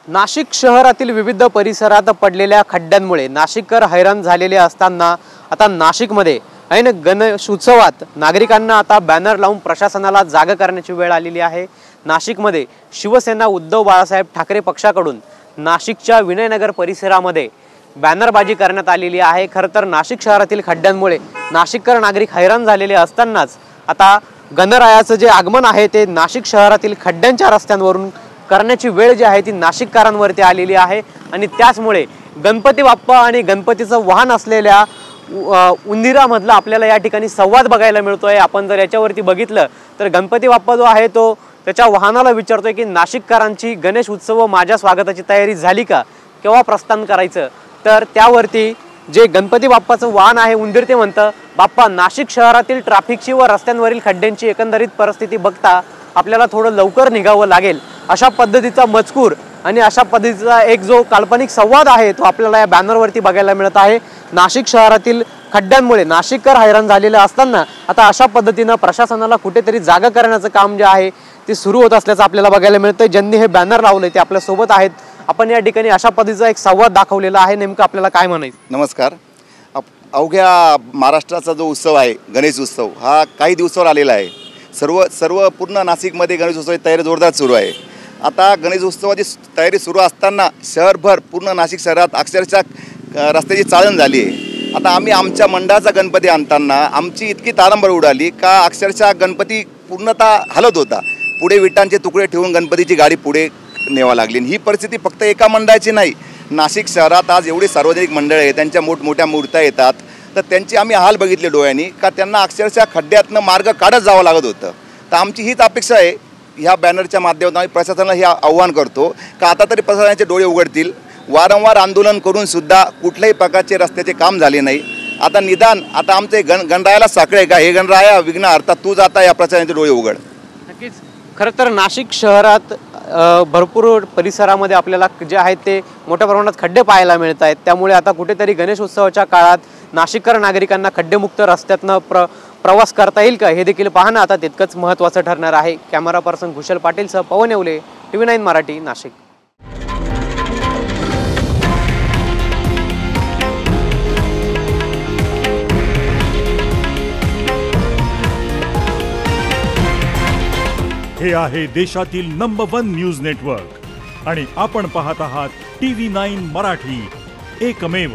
नाशिक शहरातील विविध परिसरात पडलेल्या खड्ड्यांमुळे नाशिककर हैराण झालेले असताना आता नाशिकमध्ये ऐन गणेशोत्सवात नागरिकांना आता बॅनर लावून प्रशासनाला जागा करण्याची वेळ आलेली आहे। नाशिकमध्ये शिवसेना उद्धव बाळासाहेब ठाकरे पक्षाकडून नाशिकच्या विनयनगर परिसरामध्ये बॅनरबाजी करण्यात आलेली आहे। खरं तर नाशिक शहरातील खड्ड्यांमुळे नाशिककर नागरिक हैराण झालेले असतानाच आता गणरायाचं जे आगमन आहे ते नाशिक शहरातील खड्ड्यांच्या रस्त्यांवरून करण्याची वेळ जी आहे ती नाशिककरांवरती आलेली आहे। आणि त्याचमुळे गणपती बाप्पा आणि गणपतीचं वाहन असलेल्या उंदिरामधला आपल्याला या ठिकाणी संवाद बघायला मिळतोय। आपण जर याच्यावरती बघितलं तर गणपती बाप्पा जो आहे तो त्याच्या वाहनाला विचारतोय की नाशिककरांची गणेश उत्सव व माझ्या स्वागताची तयारी झाली का, केव्हा प्रस्थान करायचं। तर त्यावरती जे गणपती बाप्पाचं वाहन आहे उंदीर ते म्हणतं, बाप्पा नाशिक शहरातील ट्रॅफिकची व रस्त्यांवरील खड्ड्यांची एकंदरीत परिस्थिती बघता आपल्याला थोडं लवकर निघावं लागेल। अशा पद्धतीचा मजकूर आणि अशा पद्धतीचा एक जो काल्पनिक संवाद आहे तो आपल्याला या बॅनरवरती बघायला मिळत आहे। नाशिक शहरातील खड्ड्यांमुळे नाशिककर हैराण झालेले असताना आता अशा पद्धतीने प्रशासनाला कुठेतरी जागा करण्याचं काम जे आहे ते सुरू होत असल्याचं आपल्याला बघायला मिळतंय। ज्यांनी हे बॅनर लावले ते आपल्या सोबत आहेत। आपण या ठिकाणी अशा पद्धतीचा एक संवाद दाखवलेला आहे, नेमकं आपल्याला काय म्हणायचं? नमस्कार। अवघ्या महाराष्ट्राचा जो उत्सव आहे गणेश उत्सव हा काही दिवसावर आलेला आहे। सर्व पूर्ण नाशिकमध्ये गणेश उत्सवाची तयारी जोरदार सुरू आहे। आता गणेश उत्सवाची तयारी सुरू असताना शहरभर पूर्ण नाशिक शहरात अक्षरशः रस्त्याची चाळण झाली आहे। आता आम्ही आमच्या मंडळाचा गणपती आणताना आमची इतकी तारंबळ उडाली का अक्षरशः गणपती पूर्णतः हलत होता। पुढे विटांचे तुकडे ठेवून गणपतीची गाडी पुढे नेवा लागली। ही परिस्थिती फक्त एका मंडळाची नाही, नाशिक शहरात आज एवढी सार्वजनिक मंडळं आहेत, त्यांच्या मोठमोठ्या मूर्त्या येतात, तर त्यांची आम्ही हाल बघितले डोळ्यांनी का त्यांना अक्षरशः खड्ड्यातनं मार्ग काढत जावं लागत होतं। तर आमची हीच अपेक्षा आहे, ह्या बॅनरच्या माध्यमातून आम्ही प्रशासनाला हे आव्हान करतो का आता तरी प्रशासनाचे डोळे उघडतील। वारंवार आंदोलन करून सुद्धा कुठल्याही प्रकारचे रस्त्याचे काम झाले नाही। आता निदान आता आमचे गणरायाला साखळे का, हे गणराया विघ्न अर्थात तू जाता या प्रशासनाचे डोळे उघड। नक्कीच खरं तर नाशिक शहरात भरपूर परिसरामध्ये आपल्याला जे आहेत ते मोठ्या प्रमाणात खड्डे पाहायला मिळत आहेत। त्यामुळे आता कुठेतरी गणेशोत्सवाच्या काळात नाशिककर नागरिकांना खड्डेमुक्त रस्त्यातनं प्रवास करता येईल का हे देखील पाहणं आता तितकंच महत्त्वाचं ठरणार आहे। कॅमेरा पर्सन कुशल पाटीलसह पवन येवले, TV9 मराठी, नाशिक। हे आहे देशातील नंबर 1 न्यूज नेटवर्क आणि आपण पाहत आहात TV9 मराठी, एकमेव।